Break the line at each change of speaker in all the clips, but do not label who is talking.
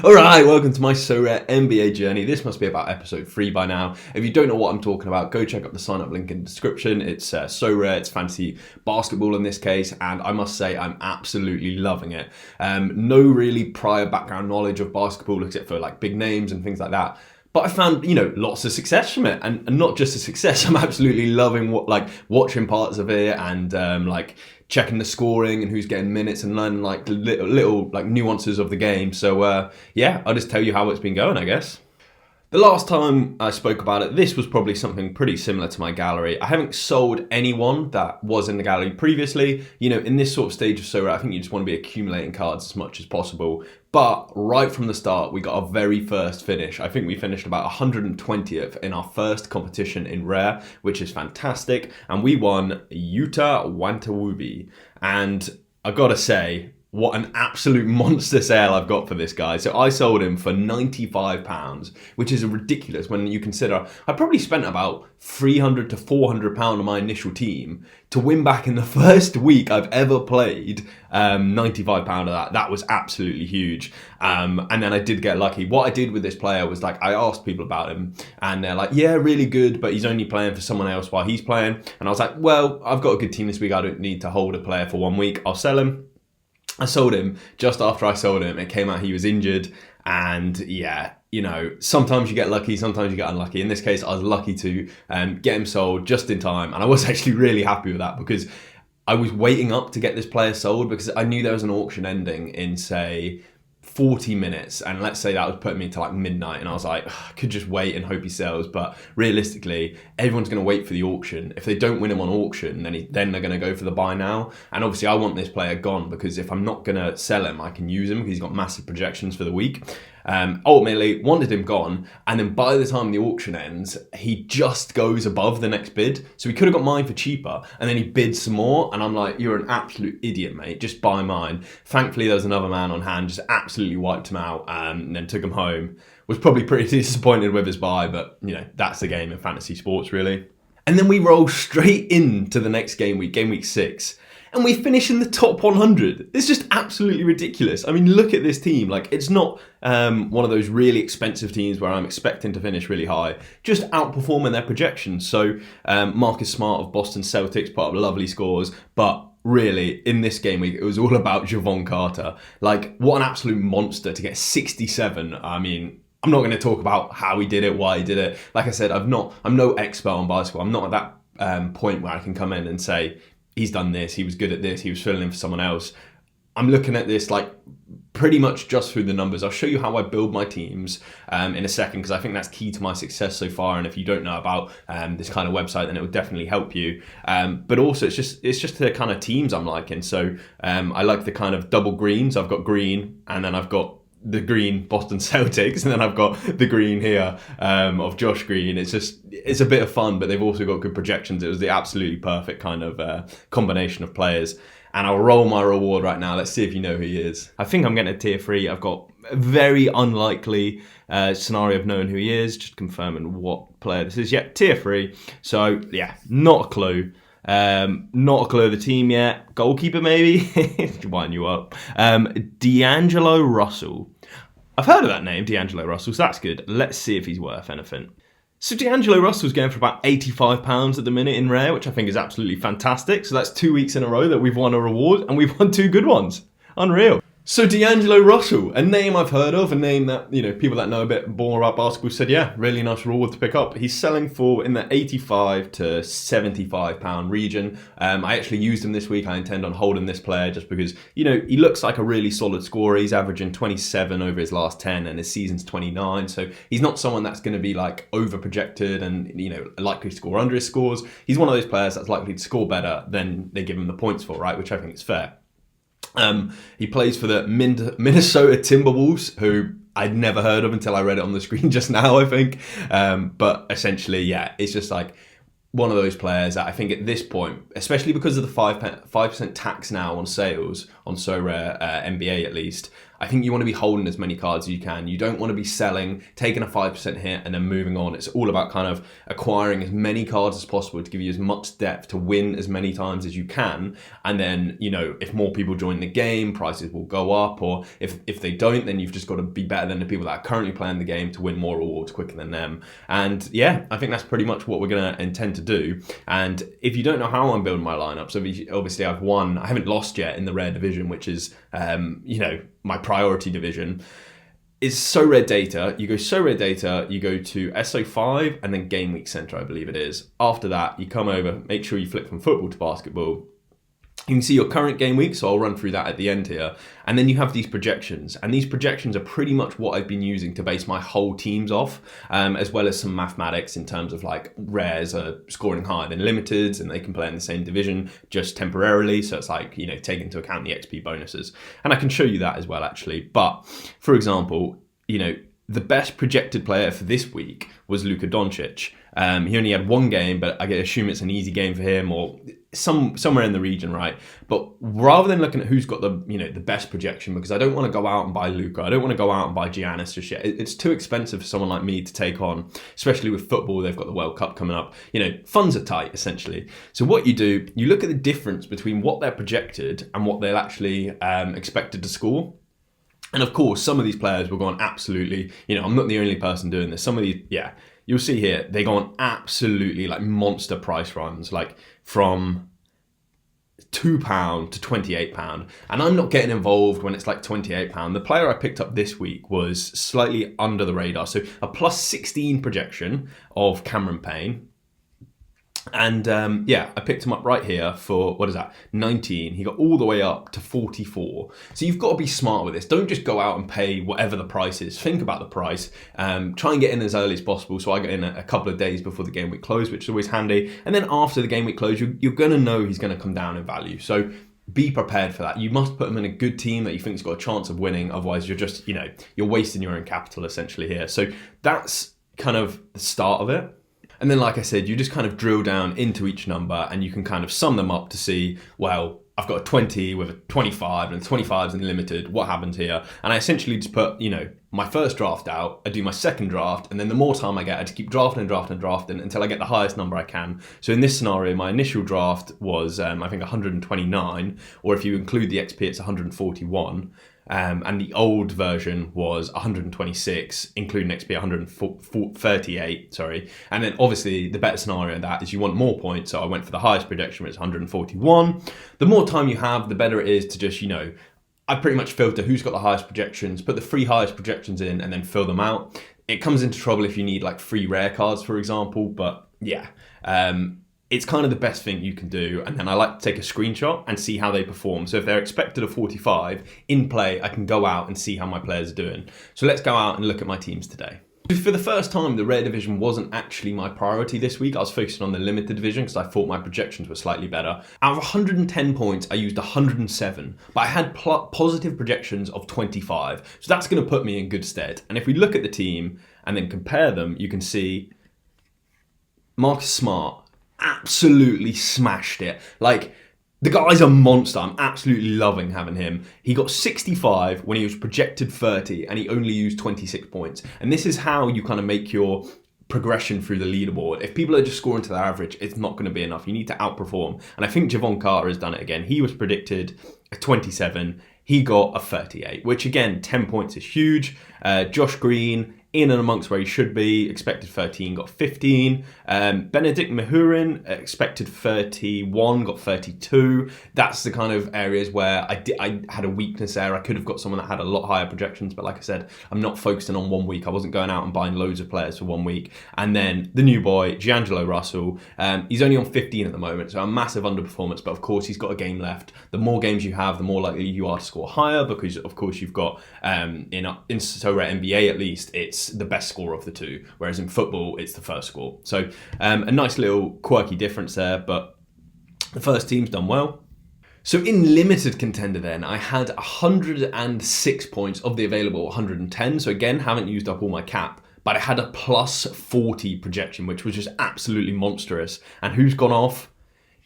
Alright, welcome to my Sorare NBA Journey. This must be about episode 3 by now. If you don't know what I'm talking about, go check out the sign up link in the description. It's Sorare, it's fantasy basketball in this case, and I must say I'm absolutely loving it. No really prior background knowledge of basketball except for like big names and things like that. But I found, lots of success from it, and not just a success. I'm absolutely loving watching parts of it and checking the scoring and who's getting minutes and learning little nuances of the game. So I'll just tell you how it's been going, I guess. The last time I spoke about it, this was probably something pretty similar to my gallery. I haven't sold anyone that was in the gallery previously. In this sort of stage of Sorare, I think you just want to be accumulating cards as much as possible. But right from the start, we got our very first finish. I think we finished about 120th in our first competition in Rare, which is fantastic. And we won Yuta Wantawubi. And I gotta say, what an absolute monster sale I've got for this guy. So I sold him for £95, which is ridiculous when you consider I probably spent about £300 to £400 on my initial team to win back in the first week I've ever played. £95 of that. That was absolutely huge. And then I did get lucky. What I did with this player was I asked people about him and they're like, yeah, really good, but he's only playing for someone else while he's playing. And I was like, well, I've got a good team this week. I don't need to hold a player for 1 week. I'll sell him. I sold him. Just after I sold him, it came out he was injured. And sometimes you get lucky, sometimes you get unlucky. In this case, I was lucky to get him sold just in time. And I was actually really happy with that because I was waiting up to get this player sold because I knew there was an auction ending in, say, 40 minutes, and let's say that was putting me to midnight, and I was like, I could just wait and hope he sells, but realistically everyone's going to wait for the auction. If they don't win him on auction, then they're going to go for the buy now, and obviously I want this player gone because if I'm not going to sell him, I can use him because he's got massive projections for the week. Ultimately wanted him gone, and then by the time the auction ends, he just goes above the next bid. So he could have got mine for cheaper, and then he bids some more, and I'm like, you're an absolute idiot, mate, just buy mine. Thankfully there was another man on hand, just absolutely wiped him out, and then took him home. Was probably pretty disappointed with his buy, but that's the game in fantasy sports, really. And then we roll straight into the next game week 6. And we finish in the top 100. It's just absolutely ridiculous. I mean, look at this team. It's not one of those really expensive teams where I'm expecting to finish really high. Just outperforming their projections. So Marcus Smart of Boston Celtics put up lovely scores. But really, in this game week, it was all about Javon Carter. What an absolute monster to get 67. I mean, I'm not going to talk about how he did it, why he did it. Like I said, I'm no expert on basketball. I'm not at that point where I can come in and say, he's done this, he was good at this, he was filling in for someone else. I'm looking at this pretty much just through the numbers. I'll show you how I build my teams in a second because I think that's key to my success so far. And if you don't know about this kind of website, then it will definitely help you. But also, it's just the kind of teams I'm liking. So I like the kind of double greens. I've got green, and then I've got the green Boston Celtics, and then I've got the green here of Josh Green. It's a bit of fun, but they've also got good projections. It was the absolutely perfect kind of combination of players. And I'll roll my reward right now. Let's see if you know who he is. I think I'm getting a tier 3. I've got a very unlikely scenario of knowing who he is. Just confirming what player this is. Yeah, tier 3. So yeah, not a clue. Not a clue of the team yet. Goalkeeper maybe? Wind you up. D'Angelo Russell. I've heard of that name, D'Angelo Russell, so that's good. Let's see if he's worth anything. So D'Angelo Russell's going for about £85 at the minute in Rare, which I think is absolutely fantastic. So that's 2 weeks in a row that we've won a reward, and we've won 2 good ones. Unreal. So D'Angelo Russell, a name I've heard of, a name that, people that know a bit more about basketball said, yeah, really nice reward to pick up. He's selling for in the £85 to £75 region. I actually used him this week. I intend on holding this player just because, he looks like a really solid scorer. He's averaging 27 over his last 10 and his season's 29. So he's not someone that's going to be over projected and, likely to score under his scores. He's one of those players that's likely to score better than they give him the points for, right? Which I think is fair. He plays for the Minnesota Timberwolves, who I'd never heard of until I read it on the screen just now, I think. But essentially, yeah, it's just one of those players that I think at this point, especially because of the 5% tax now on sales on Sorare NBA at least, I think you want to be holding as many cards as you can. You don't want to be selling, taking a 5% hit and then moving on. It's all about kind of acquiring as many cards as possible to give you as much depth to win as many times as you can. And then, if more people join the game, prices will go up. Or if they don't, then you've just got to be better than the people that are currently playing the game to win more rewards quicker than them. And yeah, I think that's pretty much what we're going to intend to do. And if you don't know how I'm building my lineups, obviously I haven't lost yet in the rare division, which is, my priority division. Is Sorare data. You go Sorare data, you go to SO5 and then Game Week Center, I believe it is. After that, you come over, make sure you flip from football to basketball. You can see your current game week, so I'll run through that at the end here. And then you have these projections. And these projections are pretty much what I've been using to base my whole teams off, as well as some mathematics in terms of like rares are scoring higher than limiteds and they can play in the same division just temporarily. So it's like, take into account the XP bonuses. And I can show you that as well, actually. But for example, the best projected player for this week was Luka Doncic. He only had one game, but I assume it's an easy game for him or somewhere in the region, right? But rather than looking at who's got the the best projection, because I don't want to go out and buy Luka, I don't want to go out and buy Giannis just yet. It's too expensive for someone like me to take on, especially with football. They've got the World Cup coming up. Funds are tight, essentially. So what you do, you look at the difference between what they're projected and what they're actually expected to score. And of course, some of these players will go on absolutely, I'm not the only person doing this. Some of these, you'll see here, they go on absolutely like monster price runs, like from £2 to £28. And I'm not getting involved when it's like £28. The player I picked up this week was slightly under the radar. So a plus 16 projection of Cameron Payne. And I picked him up right here for, 19. He got all the way up to 44. So you've got to be smart with this. Don't just go out and pay whatever the price is. Think about the price. Try and get in as early as possible. So I got in a couple of days before the game week close, which is always handy. And then after the game week close, you're going to know he's going to come down in value. So be prepared for that. You must put him in a good team that you think's got a chance of winning. Otherwise, you're just, you're wasting your own capital essentially here. So that's kind of the start of it. And then, like I said, you just kind of drill down into each number and you can kind of sum them up to see, well, I've got a 20 with a 25 and 25's in limited. What happens here? And I essentially just put, my first draft out, I do my second draft, and then the more time I get, I just keep drafting until I get the highest number I can. So in this scenario, my initial draft was, I think, 129, or if you include the XP, it's 141. And the old version was 126, including XP 138, sorry. And then obviously the better scenario in that is you want more points. So I went for the highest projection, which is 141. The more time you have, the better it is to just, I pretty much filter who's got the highest projections, put the 3 highest projections in and then fill them out. It comes into trouble if you need like 3 rare cards, for example, but yeah. It's kind of the best thing you can do. And then I like to take a screenshot and see how they perform. So if they're expected a 45 in play, I can go out and see how my players are doing. So let's go out and look at my teams today. For the first time, the rare division wasn't actually my priority this week. I was focusing on the limited division because I thought my projections were slightly better. Out of 110 points, I used 107, but I had positive projections of 25. So that's going to put me in good stead. And if we look at the team and then compare them, you can see Marcus Smart absolutely smashed it. Like, the guy's a monster. I'm absolutely loving having him. He got 65 when he was projected 30 and he only used 26 points. And this is how you kind of make your progression through the leaderboard. If people are just scoring to their average, it's not going to be enough. You need to outperform. And I think Javon Carter has done it again. He was predicted a 27. He got a 38, which again, 10 points is huge. Josh Green, in and amongst where he should be, expected 13, got 15. Benedict Mahurin, expected 31, got 32. That's the kind of areas where I had a weakness there. I could have got someone that had a lot higher projections, but like I said, I'm not focusing on 1 week. I wasn't going out and buying loads of players for 1 week. And then the new boy, D'Angelo Russell, he's only on 15 at the moment, so a massive underperformance, but of course he's got a game left. The more games you have, the more likely you are to score higher, because of course you've got, in Sorare NBA at least, it's the best scorer of the two, whereas in football it's the first score. So a nice little quirky difference there, but the first team's done well. So in limited contender then, I had 106 points of the available 110. So again, haven't used up all my cap, but I had a plus 40 projection, which was just absolutely monstrous. And who's gone off?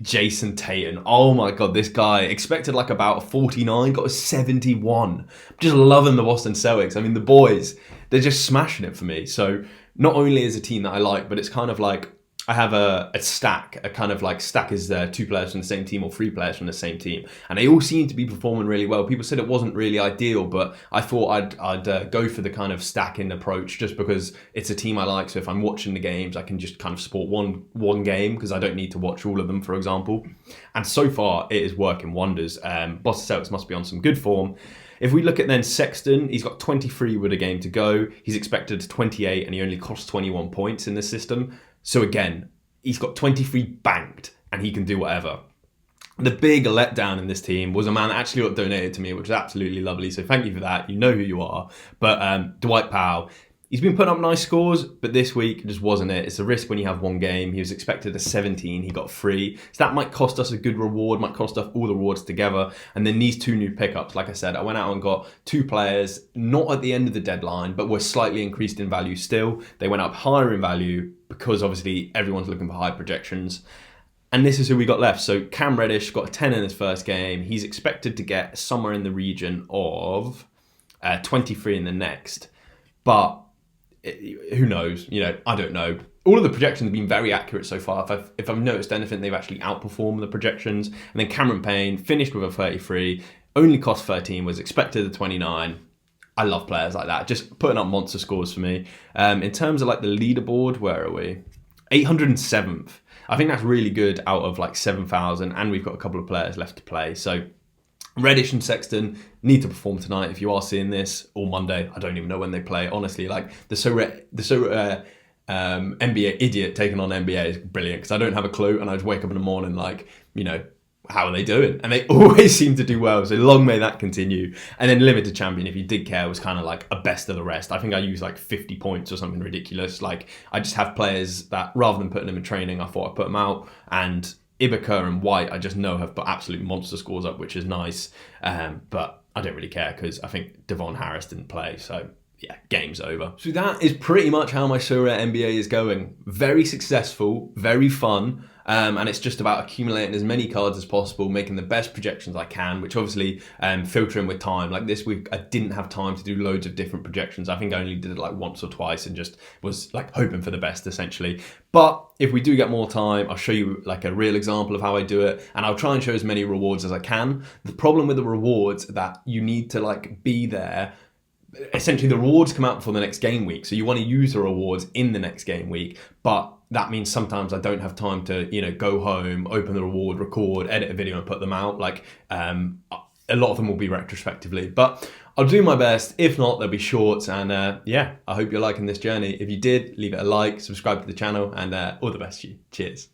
Jason Tatum. Oh my God, this guy expected like about a 49, got a 71. Just loving the Boston Celtics. I mean, the boys, they're just smashing it for me. So not only is a team that I like, but it's kind of like I have a stack, a kind of like stack is two players from the same team or three players from the same team. And they all seem to be performing really well. People said it wasn't really ideal, but I thought I'd go for the kind of stacking approach just because it's a team I like. So if I'm watching the games, I can just kind of support one game because I don't need to watch all of them, for example. And so far, it is working wonders. Boston Celtics must be on some good form. If we look at then Sexton, he's got 23 with a game to go. He's expected 28 and he only costs 21 points in the system. So again, he's got 23 banked and he can do whatever. The big letdown in this team was a man that actually got donated to me, which is absolutely lovely. So thank you for that. You know who you are. But Dwight Powell, he's been putting up nice scores, but this week just wasn't it. It's a risk when you have one game. He was expected a 17, he got 3. So that might cost us a good reward, might cost us all the rewards together. And then these 2 new pickups, like I said, I went out and got 2 players, not at the end of the deadline, but were slightly increased in value still. They went up higher in value because obviously everyone's looking for high projections. And this is who we got left. So Cam Reddish got a 10 in his first game. He's expected to get somewhere in the region of 23 in the next. But who knows? I don't know. All of the projections have been very accurate so far. If I've noticed anything, they've actually outperformed the projections. And then Cameron Payne finished with a 33, only cost 13, was expected a 29. I love players like that, just putting up monster scores for me. In terms of like the leaderboard, where are we? 807th. I think that's really good out of like 7,000, and we've got a couple of players left to play. So Reddish and Sexton need to perform tonight. If you are seeing this, or Monday, I don't even know when they play. Honestly, like the Sorare NBA idiot taking on NBA is brilliant because I don't have a clue, and I just wake up in the morning like, how are they doing? And they always seem to do well. So long may that continue. And then Limited Champion, if you did care, was kind of like a best of the rest. I think I used like 50 points or something ridiculous. Like I just have players that rather than putting them in training, I thought I'd put them out. And Ibaka and White, I just know have put absolute monster scores up, which is nice. But I don't really care because I think Devon Harris didn't play. So yeah, game's over. So that is pretty much how my Sorare NBA is going. Very successful, very fun. And it's just about accumulating as many cards as possible, making the best projections I can, which obviously filtering with time. Like this week, I didn't have time to do loads of different projections. I think I only did it like once or twice and just was like hoping for the best essentially. But if we do get more time, I'll show you like a real example of how I do it, and I'll try and show as many rewards as I can. The problem with the rewards that you need to like be there. Essentially, the rewards come out before the next game week, so you want to use the rewards in the next game week, but that means sometimes I don't have time to, go home, open the reward, record, edit a video and put them out. Like, a lot of them will be retrospectively, but I'll do my best. If not, they'll be shorts, and I hope you're liking this journey. If you did, leave it a like, subscribe to the channel, and all the best to you. Cheers.